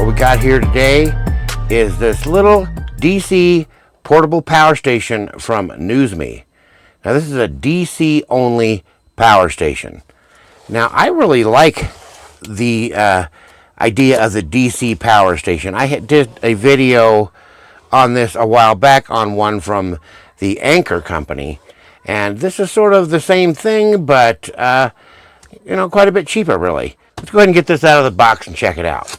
What we got here today is this little DC portable power station from NewsMe. Now this is a DC only power station. Now I really like the idea of the DC power station. I did a video on this a while back on one from the Anchor company, and this is sort of the same thing, but you know, quite a bit cheaper really. Let's go ahead and get this out of the box and check it out.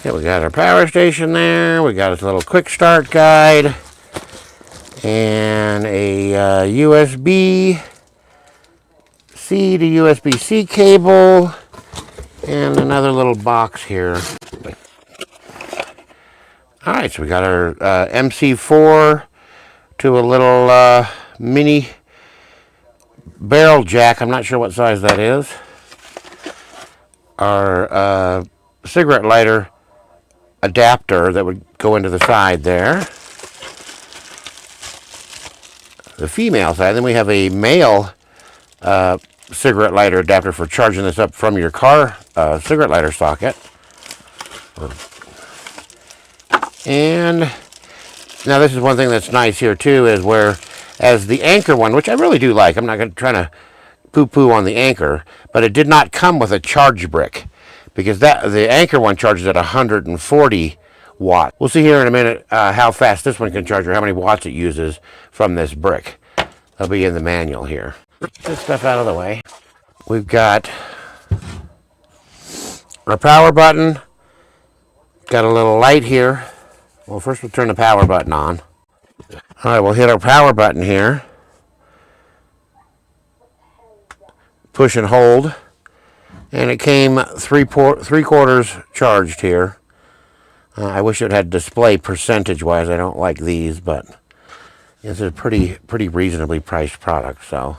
Yeah, we got our power station there. We got a little quick start guide and a USB-C to USB-C cable and another little box here. All right, so we got our MC4 to a little mini barrel jack. I'm not sure what size that is. Our cigarette lighter adapter that would go into the side there. The female side. Then we have a male cigarette lighter adapter for charging this up from your car cigarette lighter socket. And now this is one thing that's nice here too, is where as the Anchor one, which I really do like, I'm not going to try to poo-poo on the Anchor, but it did not come with a charge brick, because the Anchor one charges at 140 watts. We'll see here in a minute how fast this one can charge or how many watts it uses from this brick. That'll be in the manual here. Get this stuff out of the way. We've got our power button. Got a little light here. Well, first we'll turn the power button on. All right, we'll hit our power button here. Push and hold. And it came three quarters charged here. I wish it had display percentage-wise. I don't like these, but it's a pretty reasonably priced product. So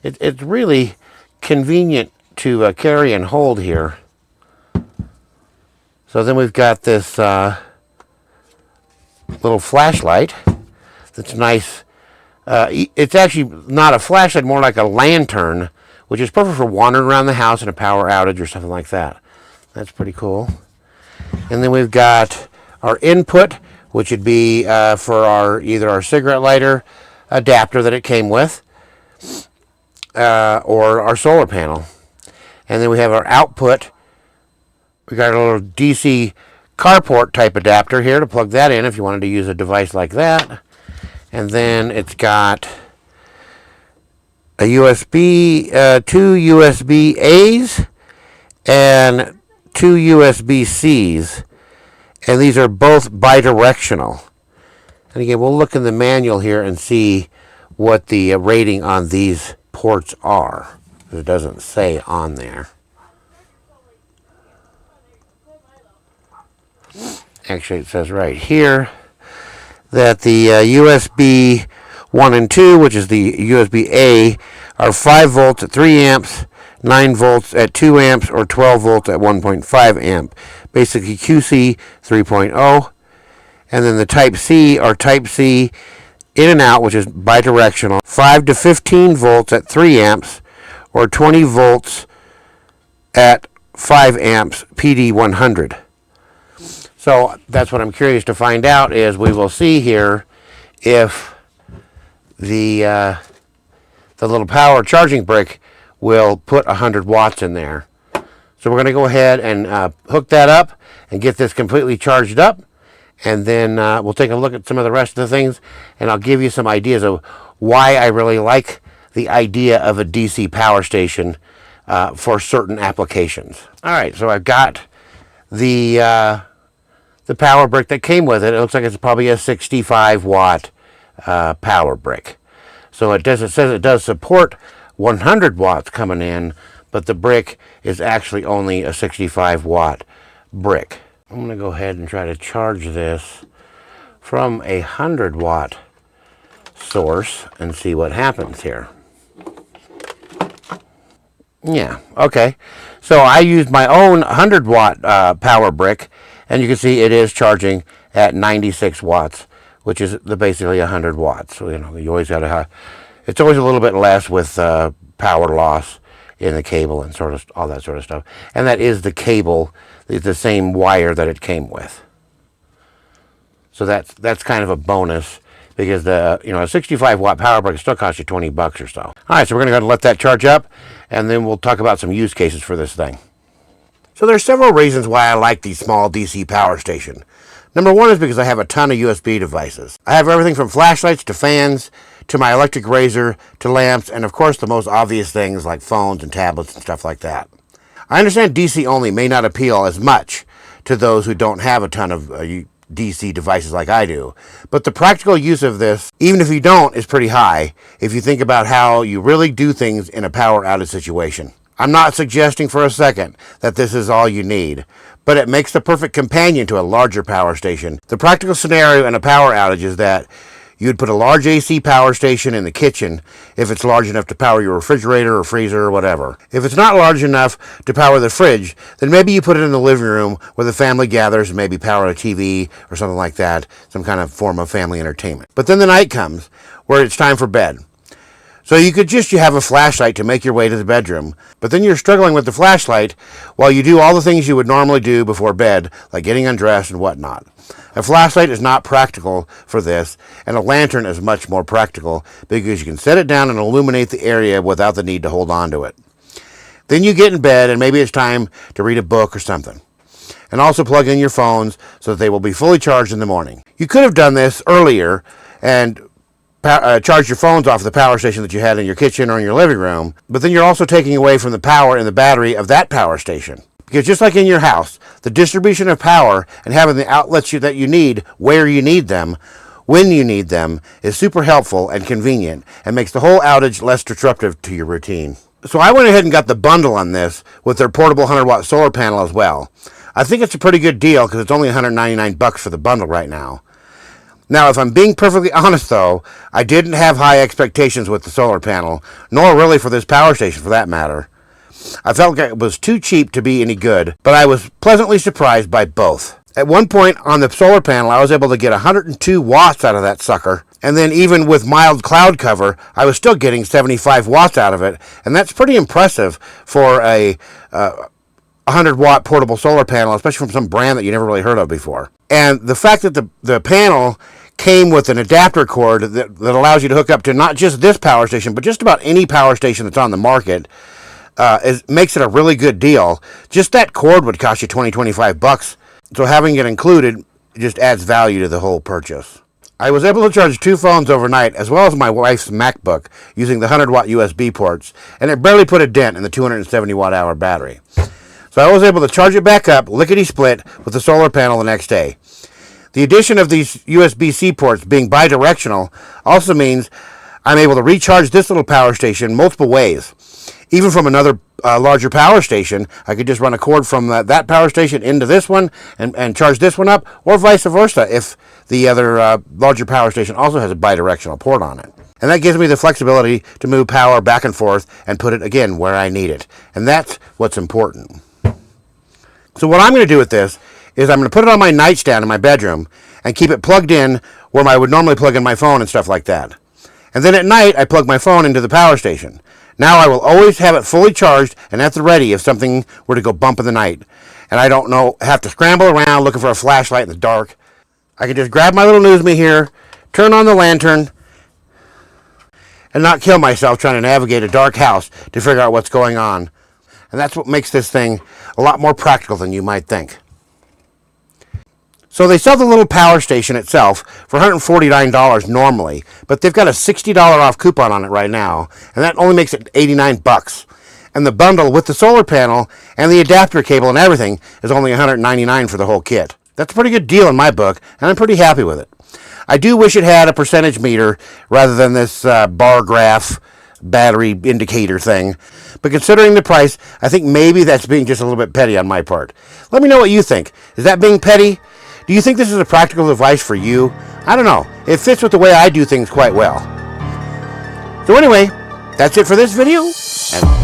it's really convenient to carry and hold here. So then we've got this little flashlight that's nice. It's actually not a flashlight, more like a lantern, which is perfect for wandering around the house in a power outage or something like that. That's pretty cool. And then we've got our input, which would be for either our cigarette lighter adapter that it came with, or our solar panel. And then we have our output. We got a little DC carport type adapter here to plug that in if you wanted to use a device like that. And then it's got a USB, two USB A's and two USB C's, and these are both bidirectional. And again, we'll look in the manual here and see what the rating on these ports are. It doesn't say on there. Actually, it says right here that the USB 1 and 2, which is the USB A, are 5 volts at 3 amps, 9 volts at 2 amps, or 12 volts at 1.5 amp. Basically QC 3.0. And then the Type C are Type C in and out, which is bidirectional, 5 to 15 volts at 3 amps, or 20 volts at 5 amps PD 100. So that's what I'm curious to find out, is we will see here if the little power charging brick will put 100 watts in there. So we're going to go ahead and hook that up and get this completely charged up, and then we'll take a look at some of the rest of the things, and I'll give you some ideas of why I really like the idea of a DC power station for certain applications. All right, so I've got the power brick that came with it. It looks like it's probably a 65 watt power brick. So it says it does support 100 watts coming in, but the brick is actually only a 65 watt brick. I'm going to go ahead and try to charge this from a 100 watt source and see what happens here. Yeah, okay. So I used my own 100 watt power brick, and you can see it is charging at 96 watts, which is basically 100 watts. So, you know, you always got to have, it's always a little bit less with power loss in the cable and sort of all that sort of stuff. And that is the cable, the same wire that it came with. So that's kind of a bonus, because a 65 watt power brick still costs you $20 or so. All right, so we're going to go ahead and let that charge up, and then we'll talk about some use cases for this thing. So there's several reasons why I like the small DC power station. Number one is because I have a ton of USB devices. I have everything from flashlights to fans to my electric razor to lamps, and of course the most obvious things like phones and tablets and stuff like that. I understand DC only may not appeal as much to those who don't have a ton of DC devices like I do, but the practical use of this, even if you don't, is pretty high if you think about how you really do things in a power outage situation. I'm not suggesting for a second that this is all you need, but it makes the perfect companion to a larger power station. The practical scenario in a power outage is that you'd put a large AC power station in the kitchen if it's large enough to power your refrigerator or freezer or whatever. If it's not large enough to power the fridge, then maybe you put it in the living room where the family gathers and maybe power a TV or something like that, some kind of form of family entertainment. But then the night comes where it's time for bed. So you have a flashlight to make your way to the bedroom, but then you're struggling with the flashlight while you do all the things you would normally do before bed, like getting undressed and whatnot. A flashlight is not practical for this, and a lantern is much more practical because you can set it down and illuminate the area without the need to hold on to it. Then you get in bed, and maybe it's time to read a book or something. And also plug in your phones so that they will be fully charged in the morning. You could have done this earlier and charge your phones off the power station that you had in your kitchen or in your living room, but then you're also taking away from the power in the battery of that power station. Because just like in your house, the distribution of power and having the outlets that you need where you need them, when you need them, is super helpful and convenient and makes the whole outage less disruptive to your routine. So I went ahead and got the bundle on this with their portable 100-watt solar panel as well. I think it's a pretty good deal because it's only $199 for the bundle right now. Now, if I'm being perfectly honest, though, I didn't have high expectations with the solar panel, nor really for this power station for that matter. I felt like it was too cheap to be any good, but I was pleasantly surprised by both. At one point on the solar panel, I was able to get 102 watts out of that sucker, and then even with mild cloud cover, I was still getting 75 watts out of it, and that's pretty impressive for a 100-watt portable solar panel, especially from some brand that you never really heard of before. And the fact that the panel came with an adapter cord that allows you to hook up to not just this power station, but just about any power station that's on the market, makes it a really good deal. Just that cord would cost you $25, so having it included just adds value to the whole purchase. I was able to charge 2 phones overnight, as well as my wife's MacBook, using the 100-watt USB ports, and it barely put a dent in the 270-watt-hour battery. So I was able to charge it back up, lickety-split, with the solar panel the next day. The addition of these USB-C ports being bidirectional also means I'm able to recharge this little power station multiple ways. Even from another larger power station, I could just run a cord from that power station into this one and charge this one up, or vice versa if the other larger power station also has a bidirectional port on it. And that gives me the flexibility to move power back and forth and put it, again, where I need it. And that's what's important. So what I'm going to do with this is I'm going to put it on my nightstand in my bedroom and keep it plugged in where I would normally plug in my phone and stuff like that. And then at night, I plug my phone into the power station. Now I will always have it fully charged and at the ready if something were to go bump in the night. And I don't have to scramble around looking for a flashlight in the dark. I can just grab my little Newsme here, turn on the lantern, and not kill myself trying to navigate a dark house to figure out what's going on. And that's what makes this thing a lot more practical than you might think. So they sell the little power station itself for $149 normally, but they've got a $60 off coupon on it right now, and that only makes it $89. And the bundle with the solar panel and the adapter cable and everything is only $199 for the whole kit. That's a pretty good deal in my book, and I'm pretty happy with it. I do wish it had a percentage meter rather than this bar graph battery indicator thing, but considering the price, I think maybe that's being just a little bit petty on my part. Let me know what you think. Is that being petty? Do you think this is a practical device for you? I don't know. It fits with the way I do things quite well. So anyway, that's it for this video, and